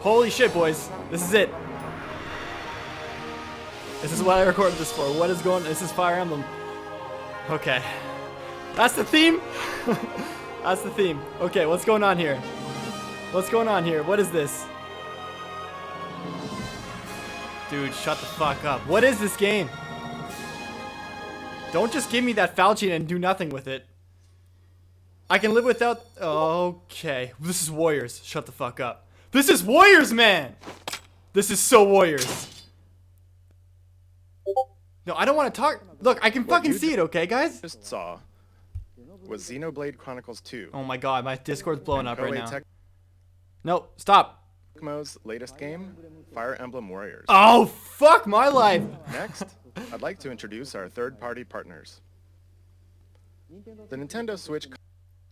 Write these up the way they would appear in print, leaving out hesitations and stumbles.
Holy shit, boys. This is it. This is what I recorded this for. What is going on? This is Fire Emblem. Okay. That's the theme? That's the theme. Okay, what's going on here? What's going on here? What is this? Dude, shut the fuck up. What is this game? Don't just give me that Falchion and do nothing with it. I can live without... Okay. This is Warriors. Shut the fuck up. This is Warriors, man! This is so Warriors. No, I don't want to talk. Look, I can fucking see it, okay, guys? Just saw was Xenoblade Chronicles 2. Oh my god, my Discord's blowing up right now. No, stop. Tecmo's latest game, Fire Emblem Warriors. Oh, fuck my life. Next, I'd like to introduce our third-party partners. The Nintendo Switch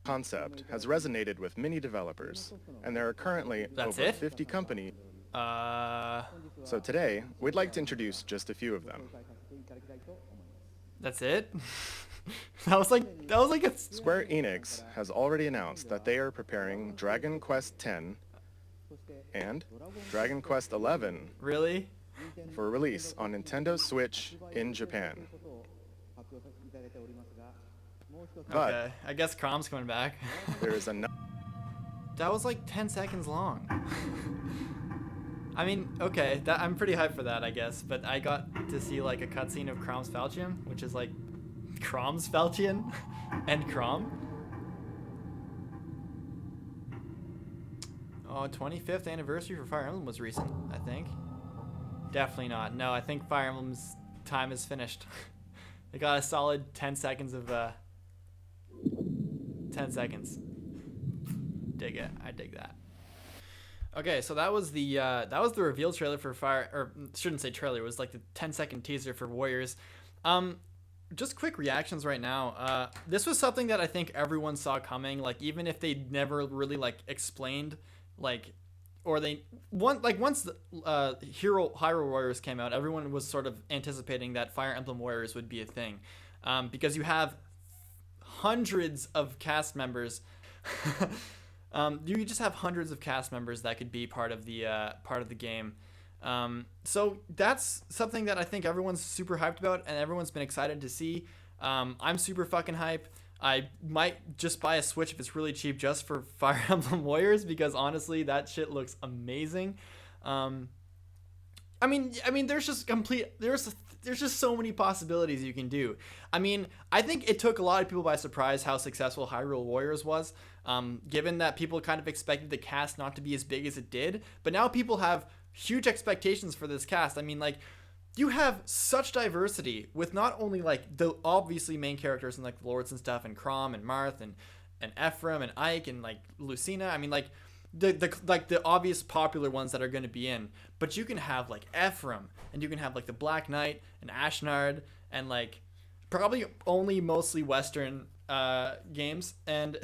concept has resonated with many developers, and there are currently over 50 companies. So today, we'd like to introduce just a few of them. That's it? that was like a... Square Enix has already announced that they are preparing Dragon Quest X and Dragon Quest XI. Really? For release on Nintendo Switch in Japan. But okay, I guess Crom's coming back. There is a... That was like 10 seconds long. I mean, okay, I'm pretty hyped for that, I guess. But I got to see like a cutscene of Crom's Falchion, which is like Crom's Falchion and Crom. Oh, 25th anniversary for Fire Emblem was recent, I think. Definitely not. No, I think Fire Emblem's time is finished. They got a solid 10 seconds of 10 seconds. Dig it. I dig that. Okay, so that was the reveal trailer for Fire, or shouldn't say trailer, it was like the 10-second teaser for Warriors. Just quick reactions right now. This was something that I think everyone saw coming, like even if they never really like explained, like, or they once the Hyrule Warriors came out, everyone was sort of anticipating that Fire Emblem Warriors would be a thing, because you have hundreds of cast members. You just have hundreds of cast members that could be part of the game. So that's something that I think everyone's super hyped about and everyone's been excited to see. I'm super fucking hype. I might just buy a Switch if it's really cheap just for Fire Emblem Warriors, because honestly that shit looks amazing. I mean, there's just so many possibilities you can do. I mean, I think it took a lot of people by surprise how successful Hyrule Warriors was, given that people kind of expected the cast not to be as big as it did. But now people have huge expectations for this cast. I mean, like, you have such diversity with not only like the obviously main characters and like the lords and stuff, and Chrom and Marth and Ephraim and Ike and like Lucina. I mean, like the obvious popular ones that are going to be in, but you can have like Ephraim, and you can have like the Black Knight and Ashnard, and like probably only mostly Western games. And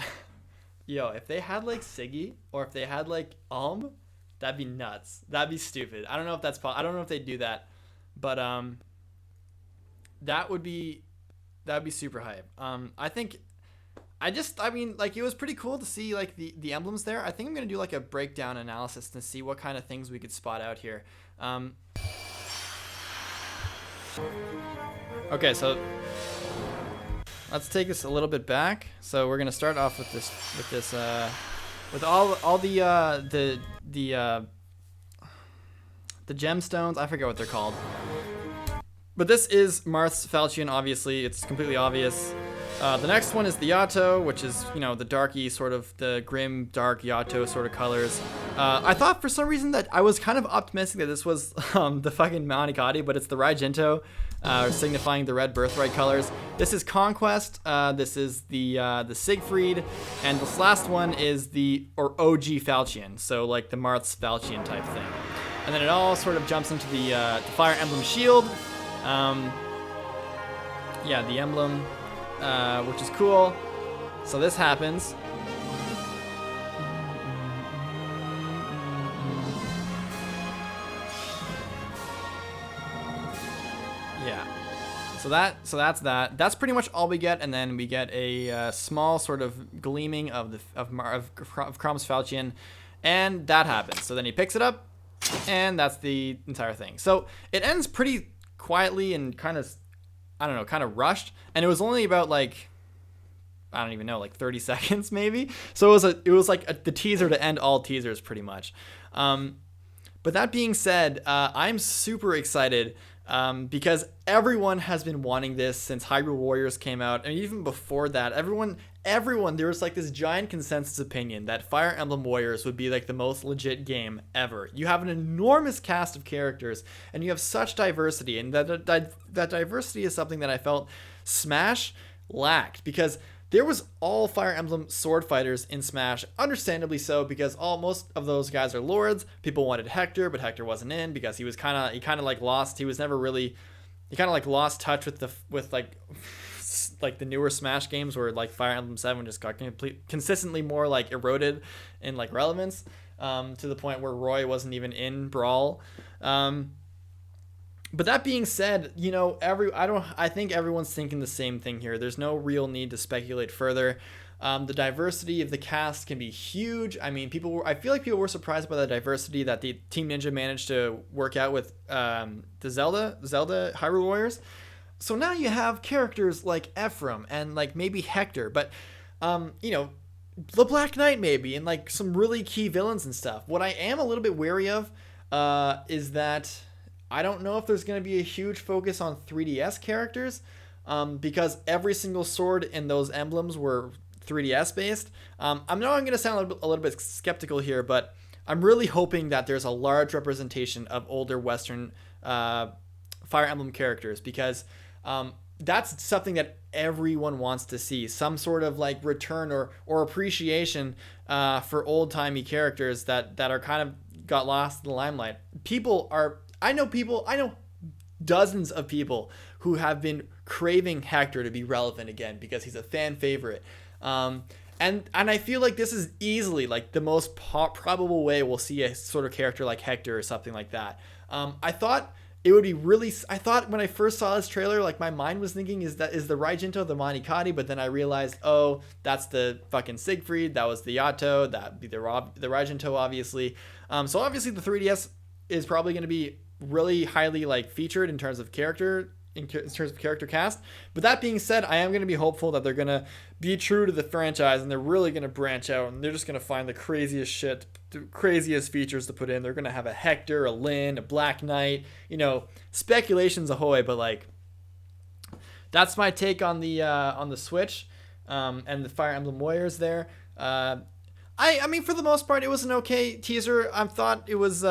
yo, if they had like Siggy, or if they had like Alm, that'd be nuts. That'd be stupid. I don't know if that's I don't know if they'd do that, but that'd be super hype. I mean, like, it was pretty cool to see like the emblems there. I think I'm gonna do like a breakdown analysis to see what kind of things we could spot out here. Okay, so let's take this a little bit back. So we're gonna start off with with all the gemstones. I forget what they're called, but this is Marth's Falchion. Obviously, it's completely obvious. The next one is the Yato, which is, you know, the darky sort of, the grim, dark Yato sort of colors. I thought for some reason that I was kind of optimistic that this was the fucking Manikadi, but it's the Raijinto, signifying the red birthright colors. This is Conquest. This is the Siegfried, and this last one is the OG Falchion, so like the Marth's Falchion type thing. And then it all sort of jumps into the Fire Emblem Shield. Yeah, the emblem. Which is cool. So this happens. Yeah. So that's that. That's pretty much all we get, and then we get a small sort of gleaming of Crom's Falchion, And that happens. So then he picks it up, and that's the entire thing. So it ends pretty quietly and kind of, I don't know, kind of rushed. And it was only about like, I don't even know, like 30 seconds maybe. So it was like the teaser to end all teasers pretty much. But that being said, I'm super excited because everyone has been wanting this since Hyrule Warriors came out, and even before that, everyone, there was like this giant consensus opinion that Fire Emblem Warriors would be like the most legit game ever. You have an enormous cast of characters, and you have such diversity, and that diversity is something that I felt Smash lacked, because there was all Fire Emblem sword fighters in Smash, understandably so, because most of those guys are lords. People wanted Hector, but Hector wasn't in because he kind of like lost. He was never really, he kind of like lost touch with the newer Smash games, where like Fire Emblem 7 just got consistently more like eroded in like relevance, to the point where Roy wasn't even in Brawl. But that being said, you know, I think everyone's thinking the same thing here. There's no real need to speculate further. The diversity of the cast can be huge. I mean, I feel like people were surprised by the diversity that the Team Ninja managed to work out with the Zelda Hyrule Warriors. So now you have characters like Ephraim and like maybe Hector, but you know, the Black Knight maybe, and like some really key villains and stuff. What I am a little bit wary of is that I don't know if there's going to be a huge focus on 3DS characters, because every single sword in those emblems were 3DS based. I know I'm going to sound a little bit skeptical here, but I'm really hoping that there's a large representation of older Western Fire Emblem characters, because that's something that everyone wants to see. Some sort of like return or appreciation for old-timey characters that are kind of got lost in the limelight. I know dozens of people who have been craving Hector to be relevant again because he's a fan favorite. And I feel like this is easily like the most probable way we'll see a sort of character like Hector or something like that. I thought when I first saw this trailer, like my mind was thinking, is the Raijinto the Manikati? But then I realized, oh, that's the fucking Siegfried. That was the Yato. That'd be the Raijinto, obviously. So obviously the 3DS is probably going to be really highly like featured in terms of character cast. But that being said, I am going to be hopeful that they're going to be true to the franchise, and they're really going to branch out, and they're just going to find the craziest shit, the craziest features to put in. They're going to have a Hector, a Lyn, a Black Knight, you know, speculations ahoy. But like, that's my take on the Switch, and the Fire Emblem Warriors there. I mean, for the most part, it was an okay teaser. I thought it was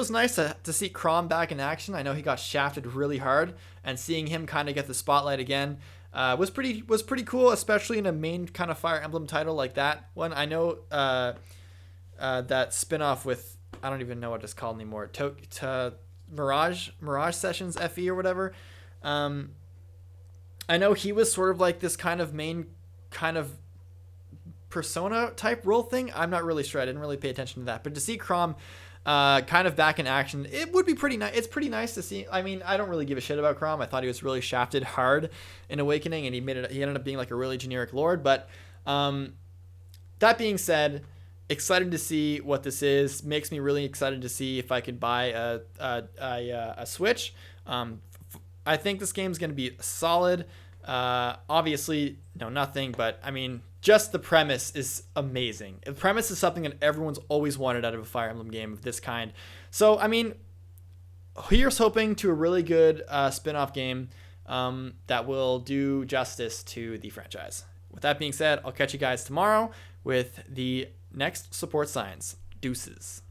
nice to see Chrom back in action. I know he got shafted really hard, and seeing him kind of get the spotlight again was pretty cool, especially in a main kind of Fire Emblem title like that one. I know that spin-off with, I don't even know what it's called anymore, Mirage Sessions FE or whatever. I know he was sort of like this kind of main kind of Persona type role thing. I'm not really sure. I didn't really pay attention to that. But to see Chrom kind of back in action, it would be pretty nice. It's pretty nice to see. I mean, I don't really give a shit about Chrom. I thought he was really shafted hard in Awakening, and he ended up being like a really generic lord. But that being said, excited to see what this is. Makes me really excited to see if I could buy a Switch. I think this game's going to be solid. Obviously, no, nothing, but I mean, just the premise is amazing. The premise is something that everyone's always wanted out of a Fire Emblem game of this kind. So, I mean, here's hoping to a really good spin-off game that will do justice to the franchise. With that being said, I'll catch you guys tomorrow with the next Support Science. Deuces.